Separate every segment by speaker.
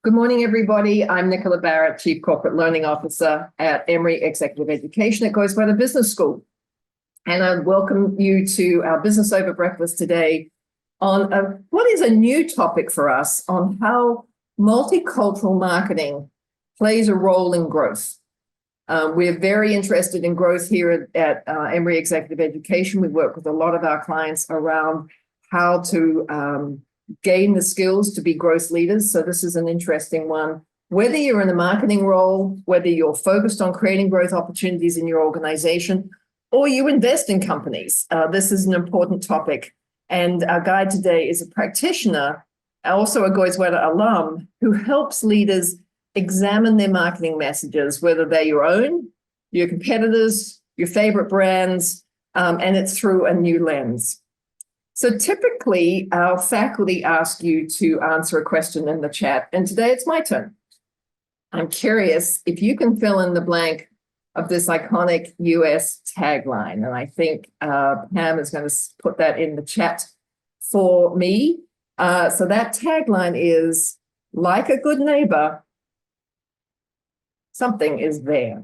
Speaker 1: Good morning, everybody. I'm Nicola Barrett, Chief Corporate Learning Officer at Emory Executive Education at Goizueta Business School. And I welcome you to our Business Over Breakfast today on what is a new topic for us on how multicultural marketing plays a role in growth. We're very interested in growth here at Emory Executive Education. We work with a lot of our clients around how to gain the skills to be growth leaders. So this is an interesting one. Whether you're in a marketing role, whether you're focused on creating growth opportunities in your organization, or you invest in companies, this is an important topic. And our guide today is a practitioner, also a Goizueta alum, who helps leaders examine their marketing messages, whether they're your own, your competitors, your favorite brands, and it's through a new lens. So typically, our faculty ask you to answer a question in the chat, and today it's my turn. I'm curious if you can fill in the blank of this iconic US tagline, and I think Pam is going to put that in the chat for me. So that tagline is, like a good neighbor, something is there.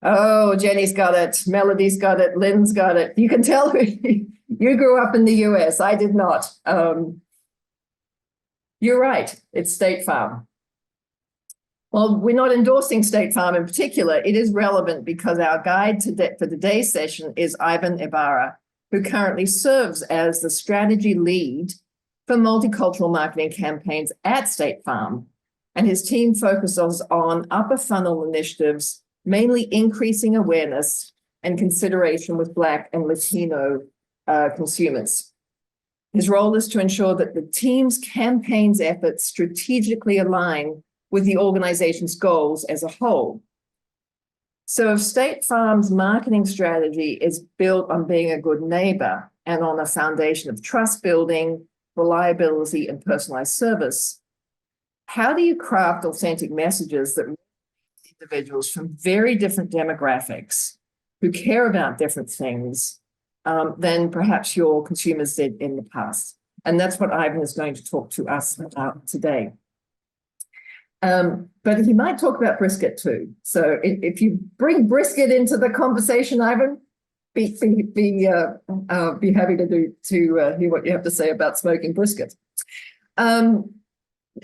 Speaker 1: Oh, Jenny's got it. Melody's got it. Lynn's got it. You can tell you grew up in the US. I did not. You're right. It's State Farm. Well, we're not endorsing State Farm in particular. It is relevant because our guide for today's session is Ivan Ibarra, who currently serves as the strategy lead for multicultural marketing campaigns at State Farm. And his team focuses on upper funnel initiatives, mainly increasing awareness and consideration with Black and Latino consumers. His role is to ensure that the team's campaign's efforts strategically align with the organization's goals as a whole. So if State Farm's marketing strategy is built on being a good neighbor and on a foundation of trust building, reliability, and personalized service, how do you craft authentic messages that individuals from very different demographics who care about different things than perhaps your consumers did in the past? And that's what Ivan is going to talk to us about today. But he might talk about brisket too. So if you bring brisket into the conversation, Ivan, be happy to hear what you have to say about smoking brisket.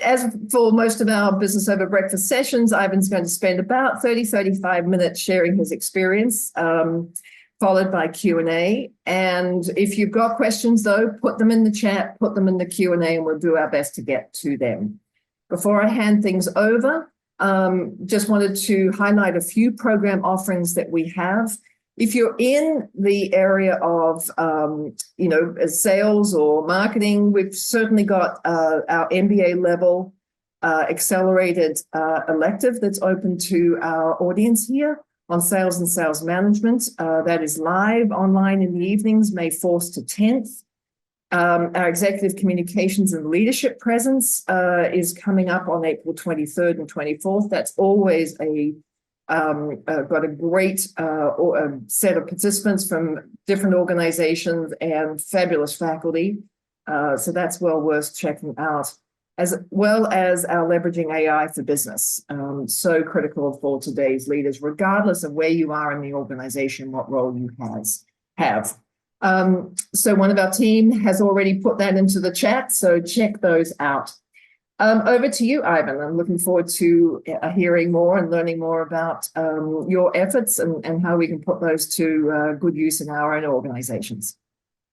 Speaker 1: As for most of our Business Over Breakfast sessions, Ivan's going to spend about 35 minutes sharing his experience, followed by Q&A. And if you've got questions, though, put them in the chat, put them in the Q&A, and we'll do our best to get to them. Before I hand things over, just wanted to highlight a few program offerings that we have. If you're in the area of, sales or marketing, we've certainly got our MBA level accelerated elective that's open to our audience here on sales and sales management. That is live online in the evenings, May 4th to 10th. Our executive communications and leadership presence is coming up on April 23rd and 24th. That's always got a great set of participants from different organizations and fabulous faculty. So that's well worth checking out, as well as our leveraging AI for business. So critical for today's leaders, regardless of where you are in the organization, what role you have. So one of our team has already put that into the chat, so check those out. Over to you, Ivan. I'm looking forward to hearing more and learning more about your efforts and how we can put those to good use in our own organizations.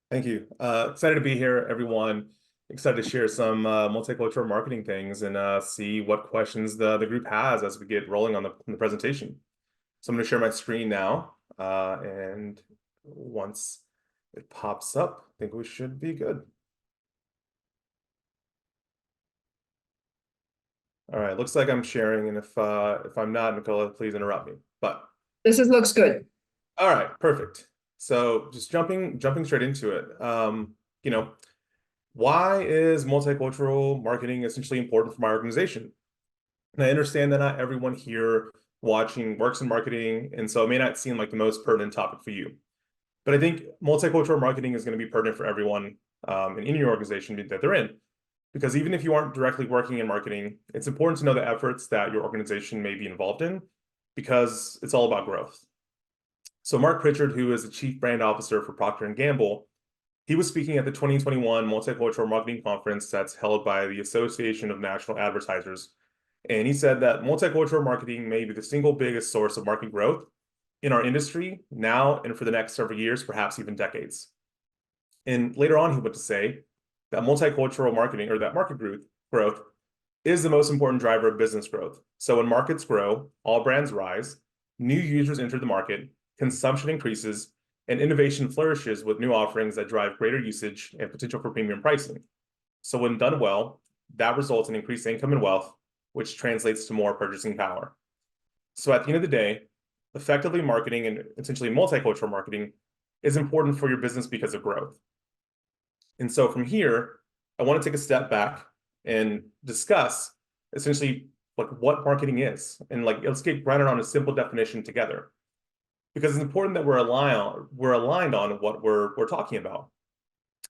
Speaker 2: Thank you. Excited to be here, everyone. Excited to share some multicultural marketing things and see what questions the group has as we get rolling on the presentation. So I'm going to share my screen now, and once it pops up, I think we should be good. All right, looks like I'm sharing, and if I'm not, Nicola, please interrupt me. But
Speaker 1: this looks good.
Speaker 2: All right, perfect. So just jumping straight into it. Why is multicultural marketing essentially important for my organization? And I understand that not everyone here watching works in marketing, and so it may not seem like the most pertinent topic for you. But I think multicultural marketing is going to be pertinent for everyone in your organization that they're in. Because even if you aren't directly working in marketing, it's important to know the efforts that your organization may be involved in, because it's all about growth. So Mark Pritchard, who is the Chief Brand Officer for Procter & Gamble, he was speaking at the 2021 Multicultural Marketing Conference that's held by the Association of National Advertisers. And he said that multicultural marketing may be the single biggest source of market growth in our industry now and for the next several years, perhaps even decades. And later on, he went to say that multicultural marketing, or that market growth is the most important driver of business growth. So when markets grow, all brands rise, new users enter the market, consumption increases, and innovation flourishes with new offerings that drive greater usage and potential for premium pricing. So when done well, that results in increased income and wealth, which translates to more purchasing power. So at the end of the day, effectively marketing, and essentially multicultural marketing, is important for your business because of growth. And so from here, I want to take a step back and discuss essentially like what marketing is. And like, let's get grounded on a simple definition together, because it's important that we're aligned on what we're talking about.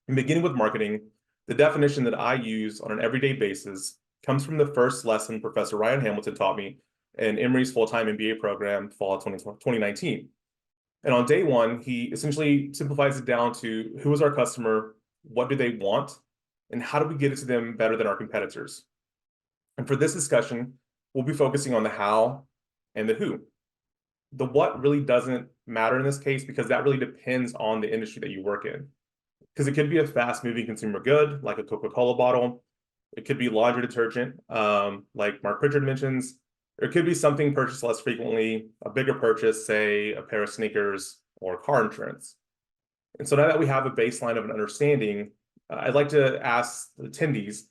Speaker 2: And beginning with marketing, the definition that I use on an everyday basis comes from the first lesson Professor Ryan Hamilton taught me in Emory's full-time MBA program, fall of 2019. And on day one, he essentially simplifies it down to who is our customer, what do they want, and how do we get it to them better than our competitors? And for this discussion, we'll be focusing on the how and the who. The what really doesn't matter in this case, because that really depends on the industry that you work in. Because it could be a fast-moving consumer good, like a Coca-Cola bottle. It could be laundry detergent, like Mark Pritchard mentions. Or it could be something purchased less frequently, a bigger purchase, say a pair of sneakers or car insurance. And so now that we have a baseline of an understanding, I'd like to ask the attendees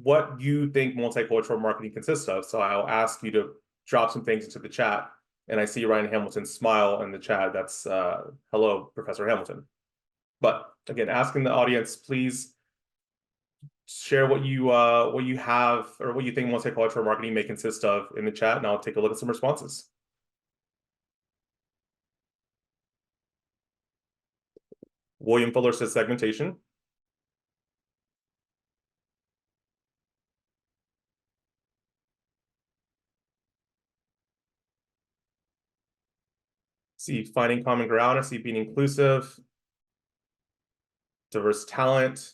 Speaker 2: what you think multicultural marketing consists of. So I'll ask you to drop some things into the chat. And I see Ryan Hamilton's smile in the chat. That's hello, Professor Hamilton. But again, asking the audience, please share what you have or what you think multicultural marketing may consist of in the chat, and I'll take a look at some responses. William Fuller says segmentation. See finding common ground. I see being inclusive, diverse talent,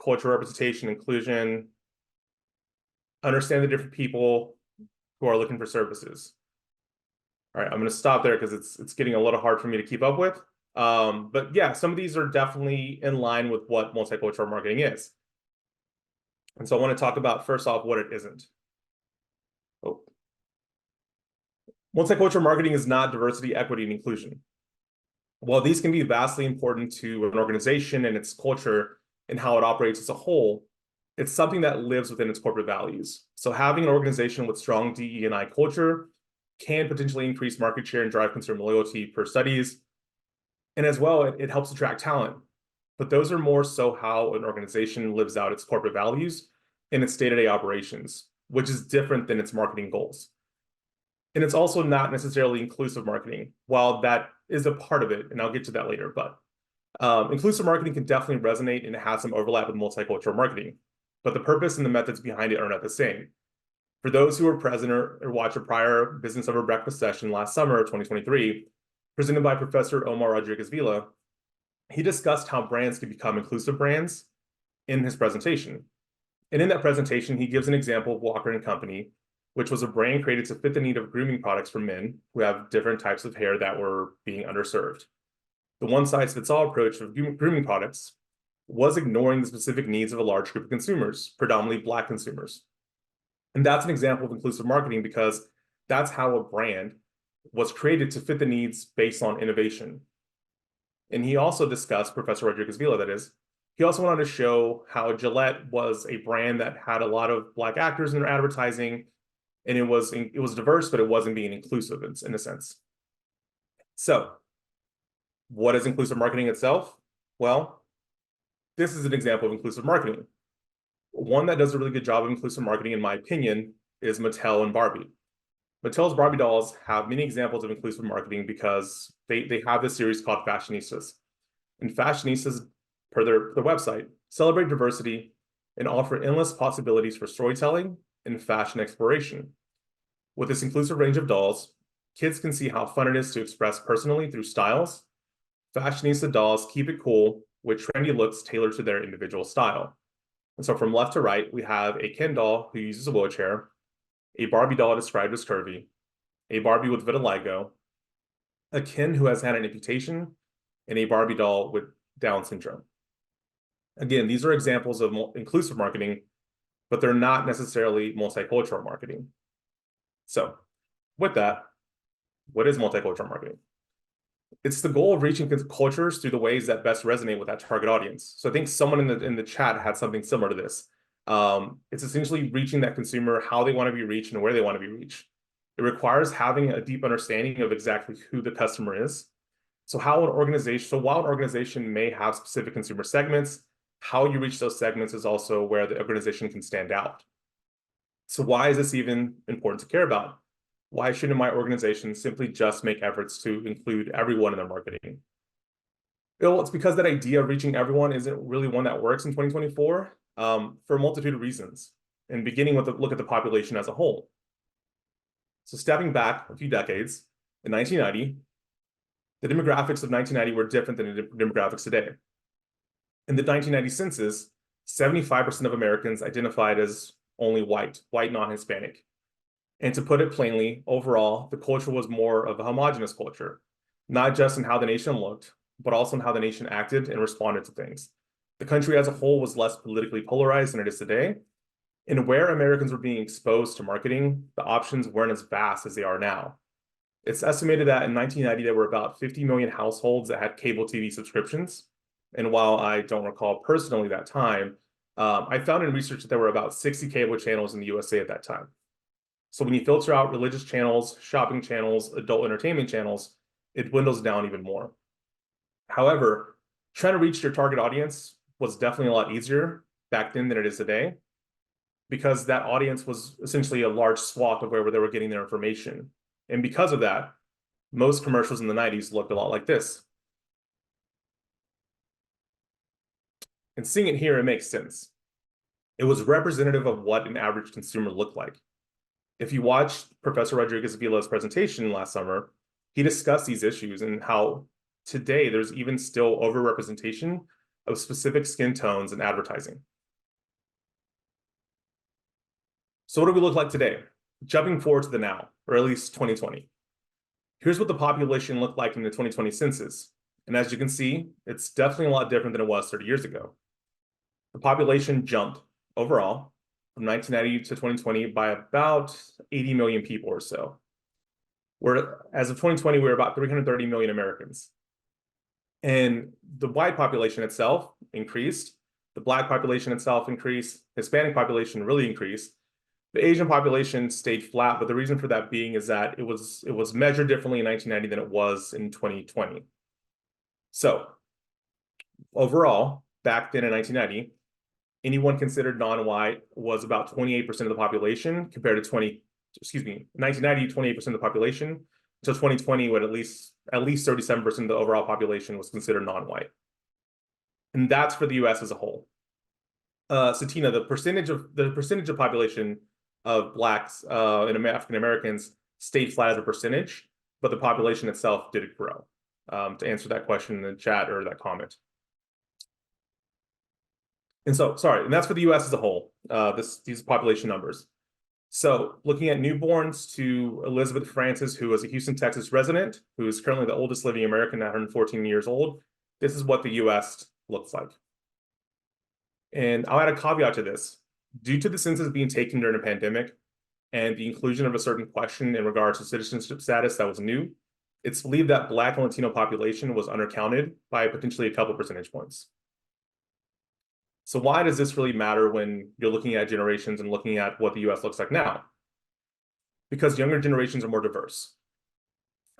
Speaker 2: cultural representation, inclusion, understand the different people who are looking for services. All right, I'm going to stop there because it's getting a little hard for me to keep up with. But yeah, some of these are definitely in line with what multicultural marketing is. And so I want to talk about, first off, what it isn't. Oh. Multicultural marketing is not diversity, equity, and inclusion. While these can be vastly important to an organization and its culture and how it operates as a whole, it's something that lives within its corporate values. So having an organization with strong DE&I culture can potentially increase market share and drive consumer loyalty per studies. And as well, it helps attract talent. But those are more so how an organization lives out its corporate values in its day-to-day operations, which is different than its marketing goals. And it's also not necessarily inclusive marketing, while that is a part of it, and I'll get to that later. But inclusive marketing can definitely resonate and has some overlap with multicultural marketing, but the purpose and the methods behind it are not the same. For those who were present or watched a prior Business Over Breakfast session last summer of 2023, presented by Professor Omar Rodriguez-Villa, he discussed how brands can become inclusive brands in his presentation. And in that presentation, he gives an example of Walker & Company, which was a brand created to fit the need of grooming products for men who have different types of hair that were being underserved. The one-size-fits-all approach of grooming products was ignoring the specific needs of a large group of consumers, predominantly Black consumers. And that's an example of inclusive marketing, because that's how a brand was created to fit the needs based on innovation. And he also discussed, Professor Rodriguez-Villa, that is, he also went on to show how Gillette was a brand that had a lot of Black actors in their advertising, and it was diverse, but it wasn't being inclusive in a sense. So what is inclusive marketing itself? Well, this is an example of inclusive marketing. One that does a really good job of inclusive marketing, in my opinion, is Mattel and Barbie. Mattel's Barbie dolls have many examples of inclusive marketing because they have this series called Fashionistas. And Fashionistas per their website, celebrate diversity and offer endless possibilities for storytelling and fashion exploration. With this inclusive range of dolls, kids can see how fun it is to express personally through styles. Fashionista dolls keep it cool with trendy looks tailored to their individual style. And so from left to right, we have a Ken doll who uses a wheelchair, a Barbie doll described as curvy, a Barbie with vitiligo, a Ken who has had an amputation, and a Barbie doll with Down syndrome. Again, these are examples of inclusive marketing, but they're not necessarily multicultural marketing. So with that, what is multicultural marketing? It's the goal of reaching cultures through the ways that best resonate with that target audience. So I think someone in the chat had something similar to this. It's essentially reaching that consumer how they want to be reached and where they want to be reached. It requires having a deep understanding of exactly who the customer is. So while an organization may have specific consumer segments, how you reach those segments is also where the organization can stand out. So why is this even important to care about? Why shouldn't my organization simply just make efforts to include everyone in their marketing? Well, it's because that idea of reaching everyone isn't really one that works in 2024 for a multitude of reasons, and beginning with a look at the population as a whole. So stepping back a few decades, in 1990, the demographics of 1990 were different than the demographics today. In the 1990 census, 75% of Americans identified as only white non-Hispanic. And to put it plainly, overall, the culture was more of a homogenous culture, not just in how the nation looked, but also in how the nation acted and responded to things. The country as a whole was less politically polarized than it is today. And where Americans were being exposed to marketing, the options weren't as vast as they are now. It's estimated that in 1990, there were about 50 million households that had cable TV subscriptions. And while I don't recall personally that time, I found in research that there were about 60 cable channels in the USA at that time. So when you filter out religious channels, shopping channels, adult entertainment channels, it dwindles down even more. However, trying to reach your target audience was definitely a lot easier back then than it is today, because that audience was essentially a large swath of where they were getting their information. And because of that, most commercials in the 90s looked a lot like this. And seeing it here, it makes sense. It was representative of what an average consumer looked like. If you watched Professor Rodriguez Vila's presentation last summer, he discussed these issues and how today there's even still overrepresentation of specific skin tones in advertising. So what do we look like today? Jumping forward to the now, or at least 2020. Here's what the population looked like in the 2020 census. And as you can see, it's definitely a lot different than it was 30 years ago. The population jumped overall from 1990 to 2020 by about 80 million people or so. As of 2020, we're about 330 million Americans. And the white population itself increased. The Black population itself increased. Hispanic population really increased. The Asian population stayed flat, but the reason for that being is that it was measured differently in 1990 than it was in 2020. So overall, back then in 1990, anyone considered non-white was about 28% of the population compared to 1990, 28% of the population. So 2020, when at least 37% of the overall population was considered non-white. And that's for the US as a whole. So Tina, the percentage of population of Blacks and African Americans stayed flat as a percentage, but the population itself did grow. To answer that question in the chat or that comment. And so, sorry, and that's for the US as a whole, these population numbers. So looking at newborns to Elizabeth Francis, who was a Houston, Texas resident, who is currently the oldest living American at 114 years old, this is what the US looks like. And I'll add a caveat to this. Due to the census being taken during a pandemic and the inclusion of a certain question in regards to citizenship status that was new, it's believed that Black and Latino population was undercounted by potentially a couple percentage points. So why does this really matter when you're looking at generations and looking at what the US looks like now? Because younger generations are more diverse.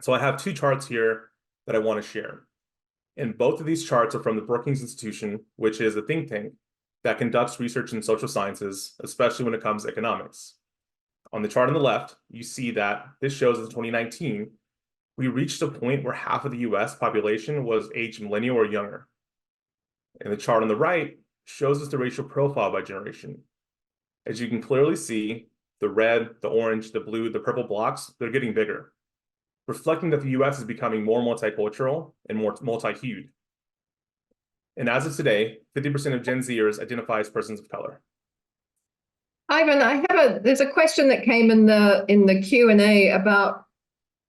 Speaker 2: So I have two charts here that I want to share. And both of these charts are from the Brookings Institution, which is a think tank that conducts research in social sciences, especially when it comes to economics. On the chart on the left, you see that this shows in 2019, we reached a point where half of the US population was aged millennial or younger. And the chart on the right shows us the racial profile by generation. As you can clearly see, the red, the orange, the blue, the purple blocks, they're getting bigger, reflecting that the US is becoming more multicultural and more multi-hued. And as of today, 50% of Gen Zers identify as persons of color.
Speaker 1: Ivan, there's a question that came in the Q&A about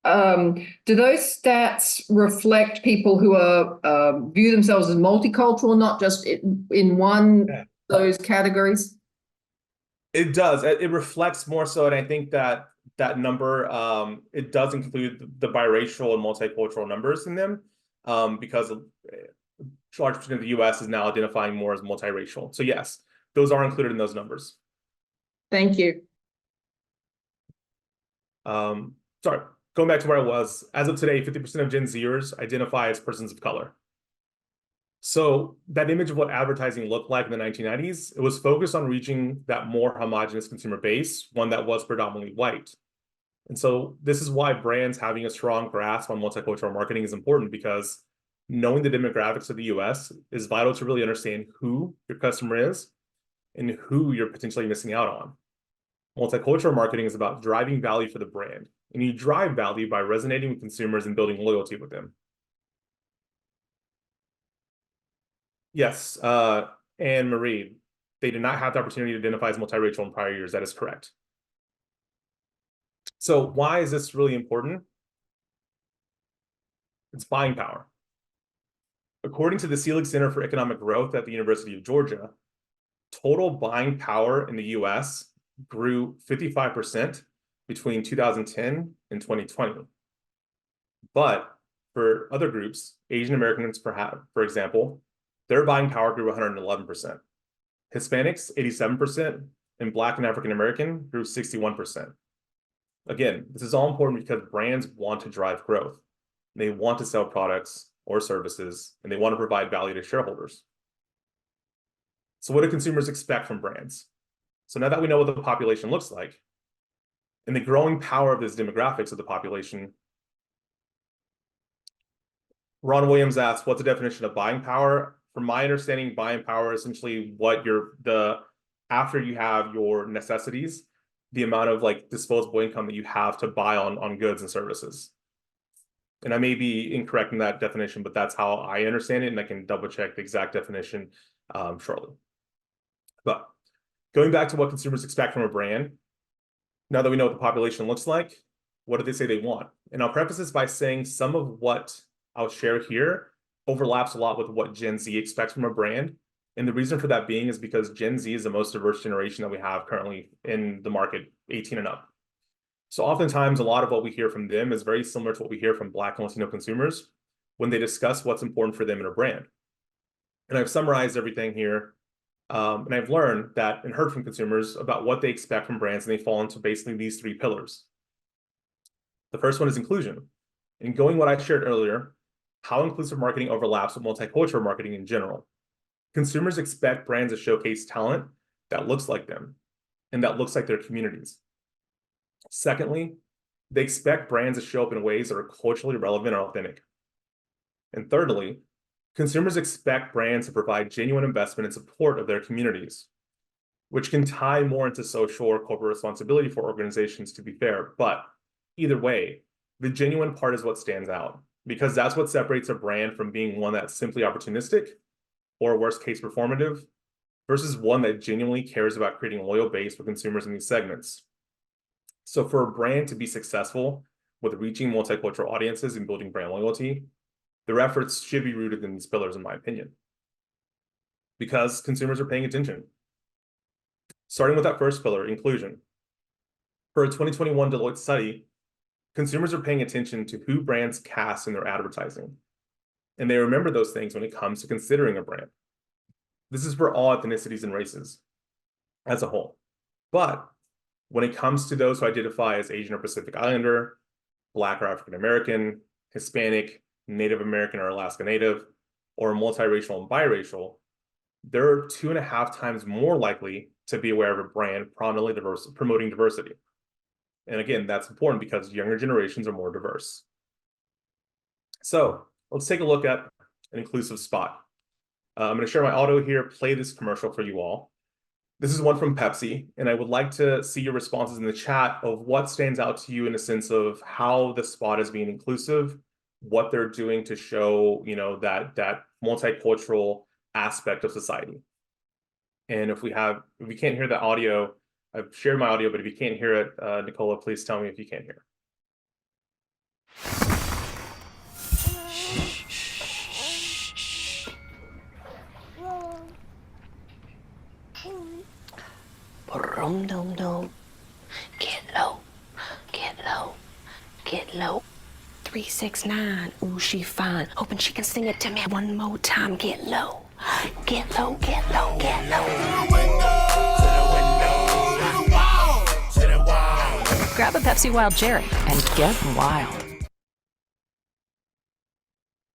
Speaker 1: do those stats reflect people who are view themselves as multicultural, not just in one of those categories?
Speaker 2: It does. It reflects more so, and I think that number it does include the biracial and multicultural numbers in them, because a large percent of the U.S. is now identifying more as multiracial. So yes, those are included in those numbers.
Speaker 1: Thank you.
Speaker 2: Sorry, going back to where I was. As of today, 50% of Gen Zers identify as persons of color. So that image of what advertising looked like in the 1990s, it was focused on reaching that more homogenous consumer base, one that was predominantly white. And so this is why brands having a strong grasp on multicultural marketing is important, because knowing the demographics of the US is vital to really understand who your customer is and who you're potentially missing out on. Multicultural marketing is about driving value for the brand, and you drive value by resonating with consumers and building loyalty with them. Yes, Anne Marie, they did not have the opportunity to identify as multiracial in prior years. That is correct. So why is this really important? It's buying power. According to the Selig Center for Economic Growth at the University of Georgia, total buying power in the US grew 55% between 2010 and 2020. But for other groups, Asian Americans, for example, their buying power grew 111%. Hispanics, 87%, and Black and African American grew 61%. Again, this is all important because brands want to drive growth. They want to sell products or services, and they want to provide value to shareholders. So what do consumers expect from brands? So now that we know what the population looks like, and the growing power of this demographics of the population, Ron Williams asks, what's the definition of buying power? From my understanding, buying power is essentially what after you have your necessities, the amount of like disposable income that you have to buy on goods and services. And I may be incorrect in that definition, but that's how I understand it, and I can double check the exact definition shortly. But going back to what consumers expect from a brand, now that we know what the population looks like, what do they say they want? And I'll preface this by saying some of what I'll share here overlaps a lot with what Gen Z expects from a brand. And the reason for that being is because Gen Z is the most diverse generation that we have currently in the market, 18 and up. So oftentimes, a lot of what we hear from them is very similar to what we hear from Black and Latino consumers when they discuss what's important for them in a brand. And I've summarized everything here, and I've learned that and heard from consumers about what they expect from brands, and they fall into basically these three pillars. The first one is inclusion. And going what I shared earlier, how inclusive marketing overlaps with multicultural marketing in general. Consumers expect brands to showcase talent that looks like them and that looks like their communities. Secondly, they expect brands to show up in ways that are culturally relevant or authentic. And thirdly, consumers expect brands to provide genuine investment and support of their communities, which can tie more into social or corporate responsibility for organizations, to be fair. But either way, the genuine part is what stands out, because that's what separates a brand from being one that's simply opportunistic or worst case performative versus one that genuinely cares about creating a loyal base for consumers in these segments. So for a brand to be successful with reaching multicultural audiences and building brand loyalty, their efforts should be rooted in these pillars, in my opinion, because consumers are paying attention. Starting with that first pillar, inclusion. For a 2021 Deloitte study, consumers are paying attention to who brands cast in their advertising, and they remember those things when it comes to considering a brand. This is for all ethnicities and races as a whole. But when it comes to those who identify as Asian or Pacific Islander, Black or African American, Hispanic, Native American or Alaska Native, or multiracial and biracial, they're 2.5 times more likely to be aware of a brand prominently promoting diversity. And again, that's important because younger generations are more diverse. So let's take a look at an inclusive spot. I'm going to share my audio here, play this commercial for you all. This is one from Pepsi, and I would like to see your responses in the chat of what stands out to you in a sense of how the spot is being inclusive, what they're doing to show, that multicultural aspect of society. And if we can't hear the audio, I've shared my audio, but if you can't hear it, Nicola, please tell me if you can't hear.
Speaker 3: Boom, dum, dum. Get low, get low, get low. 369, ooh, she fine. Hoping she can sing it to me one more time. Get low, get low, get low, get low. Grab a Pepsi Wild Cherry and get wild.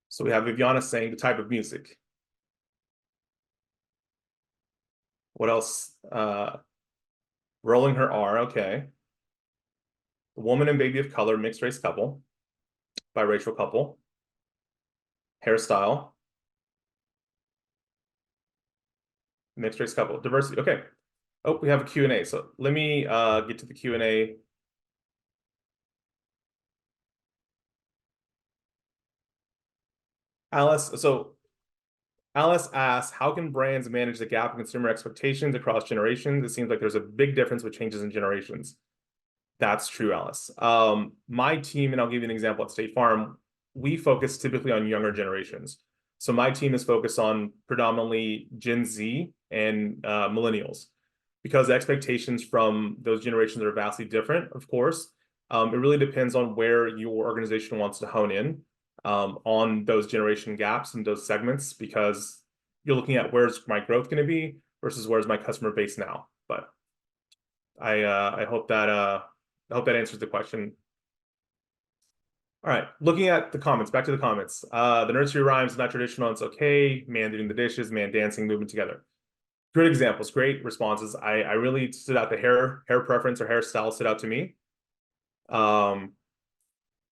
Speaker 2: So we have Viviana saying the type of music. What else? Rolling her R, okay. Woman and baby of color, mixed race couple. Biracial couple. Hairstyle. Mixed race couple. Diversity, okay. Oh, we have a Q&A. So let me get to the Q&A. Alice asks, how can brands manage the gap in consumer expectations across generations? It seems like there's a big difference with changes in generations. That's true, Alice. My team, and I'll give you an example at State Farm, we focus typically on younger generations. So my team is focused on predominantly Gen Z and millennials, because expectations from those generations are vastly different, of course. It really depends on where your organization wants to hone in on those generation gaps and those segments, because you're looking at where's my growth going to be versus where's my customer base now. But I hope that answers the question. All right, looking at the comments, back to the comments. The nursery rhymes, not traditional, it's okay. Man doing the dishes, man dancing, moving together. Great examples, great responses. I really stood out, the hair preference or hairstyle stood out to me.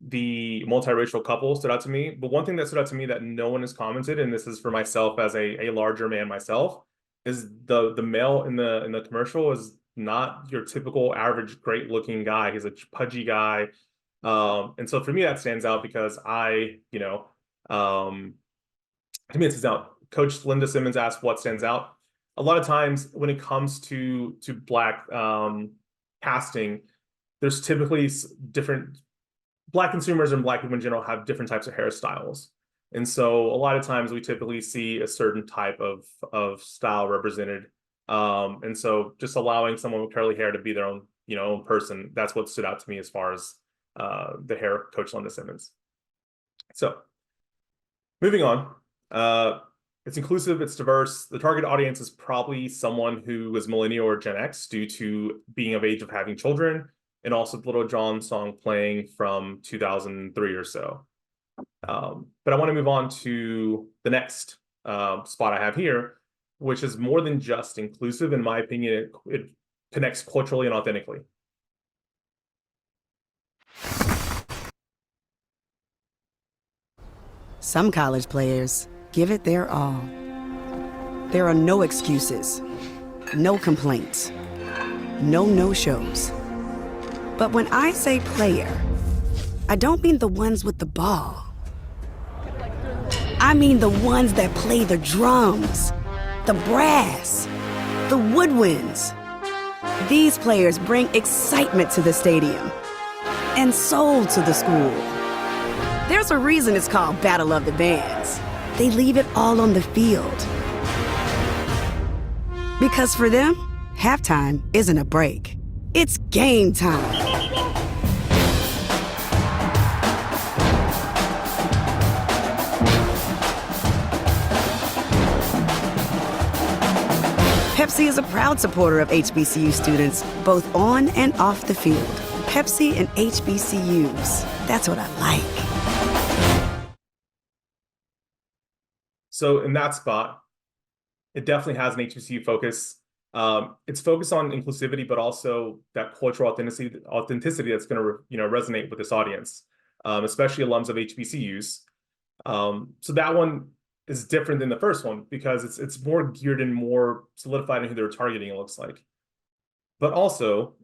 Speaker 2: The multiracial couple stood out to me. But one thing that stood out to me that no one has commented, and this is for myself as a larger man myself, is the male in the commercial is not your typical average great looking guy. He's a pudgy guy. And so for me, that stands out because to me, it stands out. Coach Linda Simmons asked what stands out. A lot of times when it comes to Black casting, there's typically different Black consumers and Black people in general have different types of hairstyles. And so a lot of times we typically see a certain type of style represented. And so just allowing someone with curly hair to be their own, own person, that's what stood out to me as far as the hair, Coach Linda Simmons. So moving on, it's inclusive, it's diverse. The target audience is probably someone who is millennial or Gen X due to being of age of having children, and also the Little John song playing from 2003 or so. But I want to move on to the next spot I have here, which is more than just inclusive. In my opinion, it connects culturally and authentically.
Speaker 4: Some college players give it their all. There are no excuses, no complaints, no no-shows. But when I say player, I don't mean the ones with the ball. I mean the ones that play the drums, the brass, the woodwinds. These players bring excitement to the stadium and soul to the school. There's a reason it's called Battle of the Bands. They leave it all on the field. Because for them, halftime isn't a break. It's game time. Pepsi is a proud supporter of HBCU students, both on and off the field. Pepsi and HBCUs. That's what I like.
Speaker 2: So in that spot, it definitely has an HBCU focus. It's focused on inclusivity, but also that cultural authenticity that's going to resonate with this audience, especially alums of HBCUs. So that one is different than the first one because it's more geared and more solidified in who they're targeting, it looks like. But also,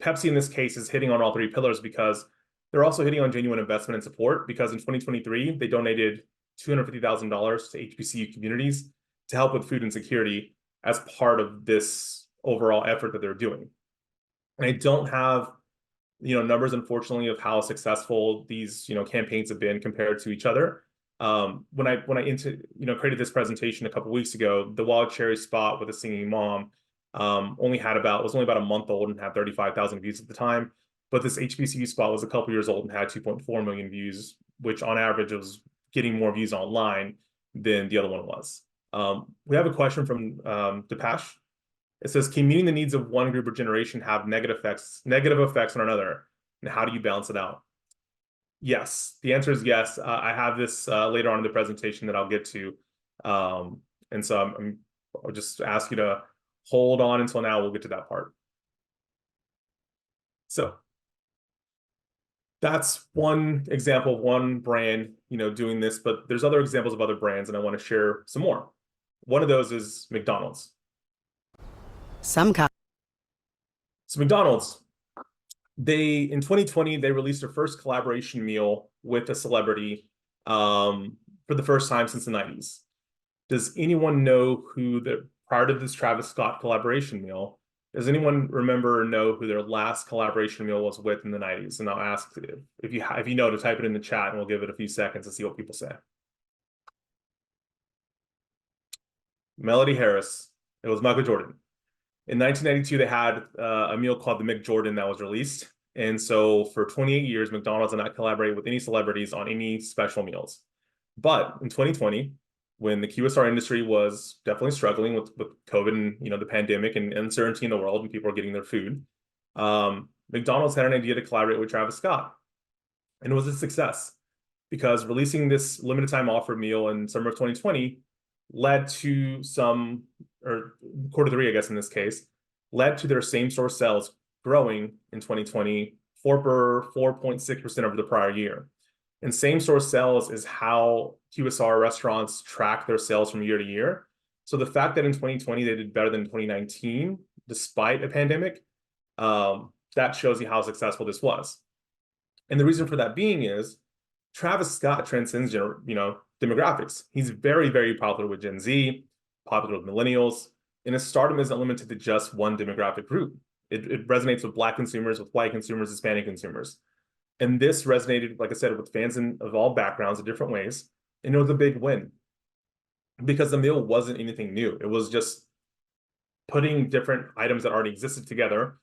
Speaker 2: Pepsi in this case is hitting on all three pillars because they're also hitting on genuine investment and support, because in 2023, they donated $250,000 to HBCU communities to help with food insecurity as part of this overall effort that they're doing. And I don't have, numbers, unfortunately, of how successful these, campaigns have been compared to each other. When I created this presentation a couple of weeks ago, the Wild Cherry spot with a singing mom was only about a month old and had 35,000 views at the time. But this HBCU spot was a couple years old and had 2.4 million views, which on average was getting more views online than the other one was. We have a question from Depeche. It says, can meeting the needs of one group or generation have negative effects on another? And how do you balance it out? Yes, the answer is yes. I have this later on in the presentation that I'll get to. And so I'll just ask you to hold on until now. We'll get to that part. So that's one example of one brand, doing this, but there's other examples of other brands, and I want to share some more. One of those is McDonald's. So McDonald's, in 2020, they released their first collaboration meal with a celebrity for the first time since the 90s. Does anyone know prior to this Travis Scott collaboration meal, does anyone remember or know who their last collaboration meal was with in the 90s? And I'll ask if you know to type it in the chat, and we'll give it a few seconds to see what people say. Melody Harris. It was Michael Jordan. In 1992, they had a meal called the McJordan that was released. And so for 28 years, McDonald's did not collaborate with any celebrities on any special meals. But in 2020, when the QSR industry was definitely struggling with COVID and the pandemic and uncertainty in the world, and people are getting their food, McDonald's had an idea to collaborate with Travis Scott. And it was a success because releasing this limited time offer meal in summer of 2020 led to quarter three, I guess in this case, led to their same store sales growing in 2020, 4.6% over the prior year. And same store sales is how QSR restaurants track their sales from year to year. So the fact that in 2020 they did better than 2019, despite a pandemic, that shows you how successful this was. And the reason for that being is Travis Scott transcends, demographics. He's very, very popular with Gen Z, popular with millennials, and his stardom isn't limited to just one demographic group. It resonates with Black consumers, with white consumers, Hispanic consumers. And this resonated, like I said, with fans of all backgrounds in different ways. And it was a big win because the meal wasn't anything new. It was just putting different items that already existed together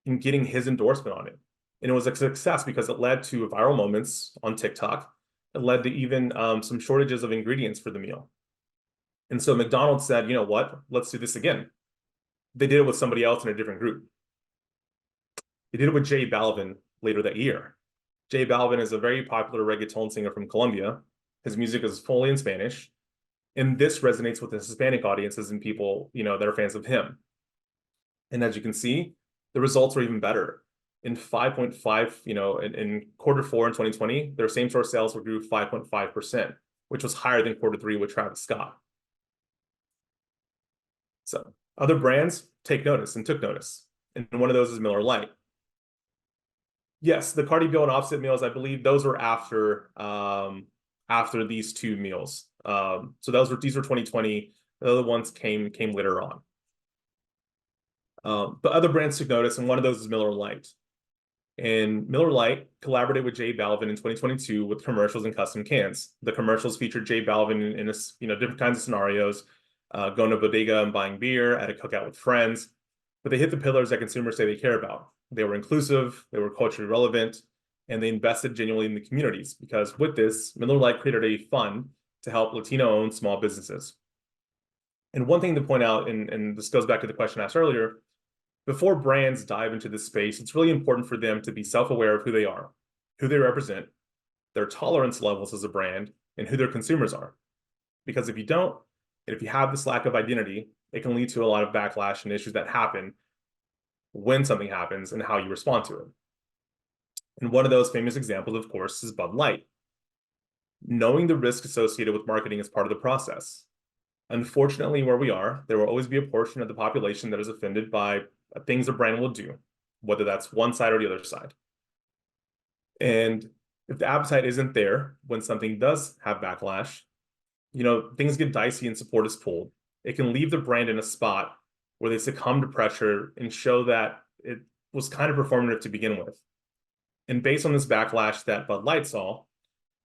Speaker 2: and getting his endorsement on it. And it was a success because it led to viral moments on TikTok. It led to even some shortages of ingredients for the meal. And so McDonald's said, you know what, let's do this again. They did it with somebody else in a different group. They did it with J Balvin later that year. J Balvin is a very popular reggaeton singer from Colombia. His music is fully in Spanish. And this resonates with the Hispanic audiences and people, that are fans of him. And as you can see, the results are even better. In 5.5, in quarter four in 2020, their same store sales grew 5.5%, which was higher than quarter three with Travis Scott. So other brands took notice. And one of those is Miller Lite. Yes, the Cardi B and Offset meals, I believe those were after these two meals. So these were 2020. The other ones came later on. But other brands took notice, and one of those is Miller Lite. And Miller Lite collaborated with J Balvin in 2022 with commercials and custom cans. The commercials featured J Balvin in different kinds of scenarios, going to bodega and buying beer, at a cookout with friends. But they hit the pillars that consumers say they care about. They were inclusive, they were culturally relevant, and they invested genuinely in the communities, because with this, Miller Lite created a fund to help Latino-owned small businesses. And one thing to point out, and this goes back to the question asked earlier, before brands dive into this space, it's really important for them to be self-aware of who they are, who they represent, their tolerance levels as a brand, and who their consumers are. Because if you don't, and if you have this lack of identity, it can lead to a lot of backlash and issues that happen when something happens and how you respond to it. And one of those famous examples, of course, is Bud Light. Knowing the risk associated with marketing is part of the process. Unfortunately, where we are, there will always be a portion of the population that is offended by things a brand will do, whether that's one side or the other side. And if the appetite isn't there when something does have backlash, things get dicey and support is pulled. It can leave the brand in a spot where they succumb to pressure and show that it was kind of performative to begin with. And based on this backlash that Bud Light saw,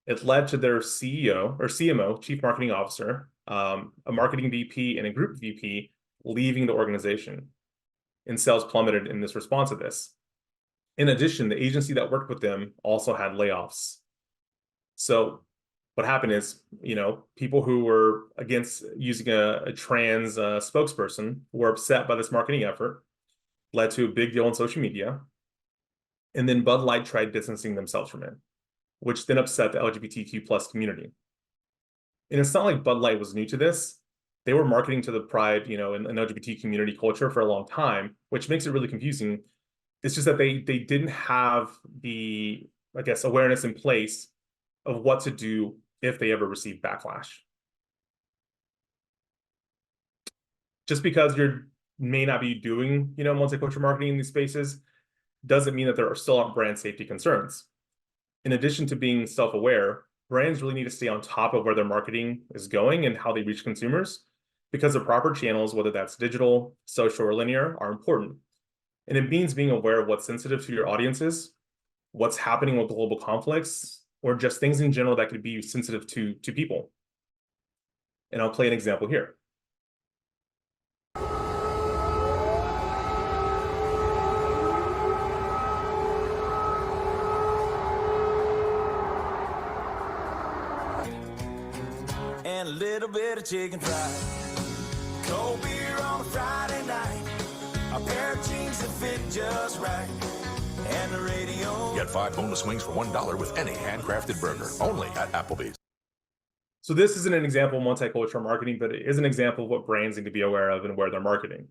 Speaker 2: it led to their CEO or CMO, Chief Marketing Officer, a marketing VP and a group VP leaving the organization. And sales plummeted in this response to this. In addition, the agency that worked with them also had layoffs. So what happened is, people who were against using a trans spokesperson were upset by this marketing effort, led to a big deal on social media. And then Bud Light tried distancing themselves from it, which then upset the LGBTQ plus community. And it's not like Bud Light was new to this. They were marketing to the pride, in LGBT community culture for a long time, which makes it really confusing. It's just that they didn't have the, awareness in place of what to do if they ever receive backlash. Just because you may not be doing, multicultural marketing in these spaces doesn't mean that there are still brand safety concerns. In addition to being self-aware, brands really need to stay on top of where their marketing is going and how they reach consumers, because the proper channels, whether that's digital, social, or linear, are important. And it means being aware of what's sensitive to your audiences, what's happening with global conflicts, or just things in general that could be sensitive to people. And I'll play an example here.
Speaker 5: And a little bit of chicken fried, cold beer on a Friday night, a pair of jeans that fit just right, and the radio.
Speaker 6: Get 5 bonus wings for $1 with any handcrafted burger, only at Applebee's.
Speaker 2: So this isn't an example of multicultural marketing, but it is an example of what brands need to be aware of and where they're marketing.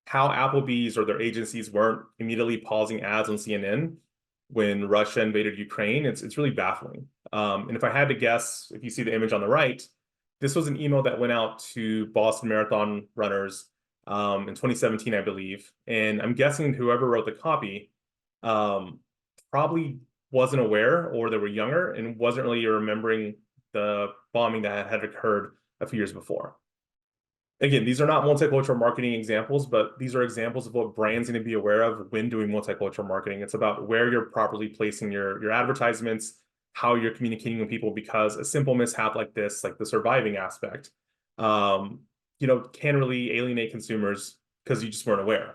Speaker 2: How Applebee's or their agencies weren't immediately pausing ads on CNN when Russia invaded Ukraine, it's really baffling. And if I had to guess, if you see the image on the right, this was an email that went out to Boston Marathon runners in 2017, I believe. And I'm guessing whoever wrote the copy probably wasn't aware, or they were younger and wasn't really remembering the bombing that had occurred a few years before. Again, these are not multicultural marketing examples, but these are examples of what brands need to be aware of when doing multicultural marketing. It's about where you're properly placing your advertisements, how you're communicating with people, because a simple mishap like this, like the surviving aspect, can really alienate consumers because you just weren't aware.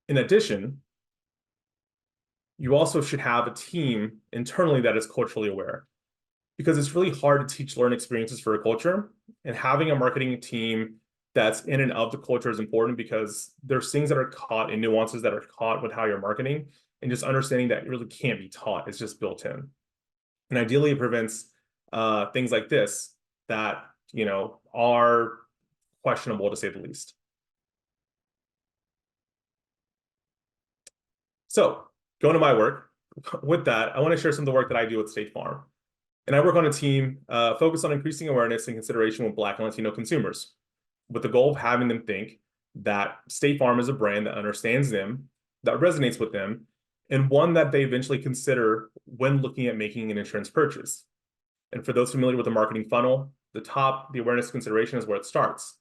Speaker 2: In addition, you also should have a team internally that is culturally aware, because it's really hard to teach learn experiences for a culture, and having a marketing team that's in and of the culture is important, because there's things that are caught in nuances that are caught with how you're marketing, and just understanding that it really can't be taught. It's just built in. And ideally it prevents things like this that, are questionable, to say the least. So going to my work, with that, I want to share some of the work that I do at State Farm. And I work on a team focused on increasing awareness and consideration with Black and Latino consumers, with the goal of having them think that State Farm is a brand that understands them, that resonates with them, and one that they eventually consider when looking at making an insurance purchase. And for those familiar with the marketing funnel, the top, the awareness consideration, is where it starts.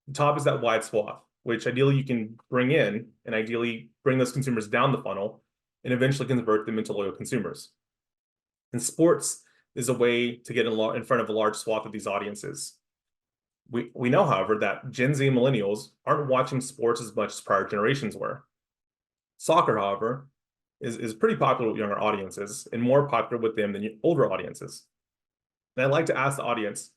Speaker 2: The top is that wide swath, which ideally you can bring in and ideally bring those consumers down the funnel and eventually convert them into loyal consumers. And sports is a way to get in front of a large swath of these audiences. We know, however, that Gen Z and millennials aren't watching sports as much as prior generations were. Soccer, however, is pretty popular with younger audiences and more popular with them than older audiences. And I'd like to ask the audience,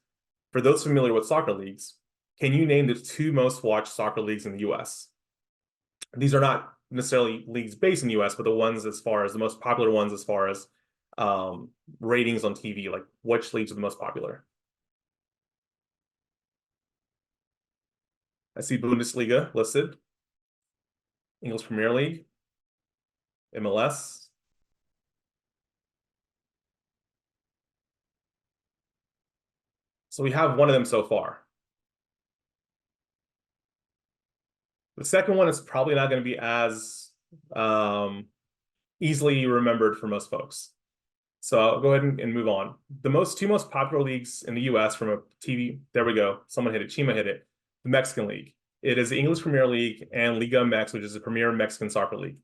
Speaker 2: for those familiar with soccer leagues, can you name the 2 most watched soccer leagues in the US? These are not necessarily leagues based in the US, but the ones as far as the most popular ones as far as ratings on TV, like which leagues are the most popular? I see Bundesliga listed, English Premier League, MLS, So we have one of them so far. The second one is probably not going to be as easily remembered for most folks. So I'll go ahead and move on. The two most popular leagues in the US from a TV, there we go. Someone hit it, Chima hit it. The Mexican League. It is the English Premier League and Liga MX, which is the premier Mexican soccer league.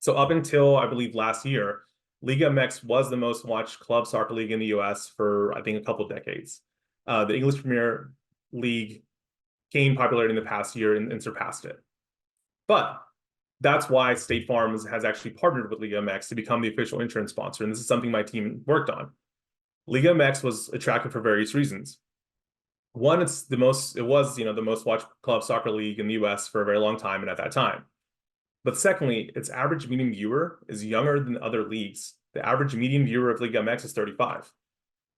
Speaker 2: So up until, I believe, last year, Liga MX was the most watched club soccer league in the US for, I think, a couple of decades. The English Premier League gained popularity in the past year and surpassed it. But that's why State Farm has actually partnered with Liga MX to become the official insurance sponsor. And this is something my team worked on. Liga MX was attractive for various reasons. One, it was, the most watched club soccer league in the US for a very long time and at that time. But secondly, its average median viewer is younger than other leagues. The average median viewer of Liga MX is 35.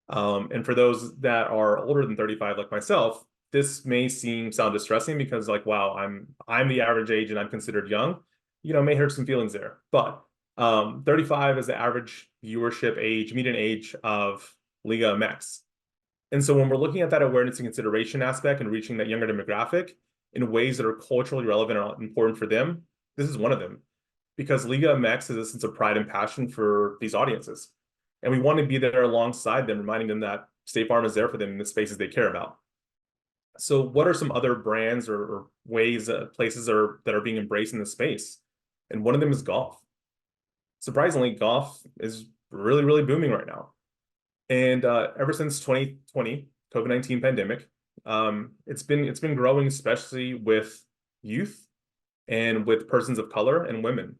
Speaker 2: And for those that are older than 35, like myself, this may sound distressing because, like, wow, I'm the average age and I'm considered young. May hurt some feelings there. But 35 is the average viewership age, median age of Liga MX. And so when we're looking at that awareness and consideration aspect and reaching that younger demographic in ways that are culturally relevant and important for them, this is one of them. Because Liga MX has a sense of pride and passion for these audiences. And we want to be there alongside them, reminding them that State Farm is there for them in the spaces they care about. So what are some other brands or ways, places that are being embraced in this space? And one of them is golf. Surprisingly, golf is really, really booming right now. And ever since 2020, COVID-19 pandemic, it's been growing, especially with youth and with persons of color and women.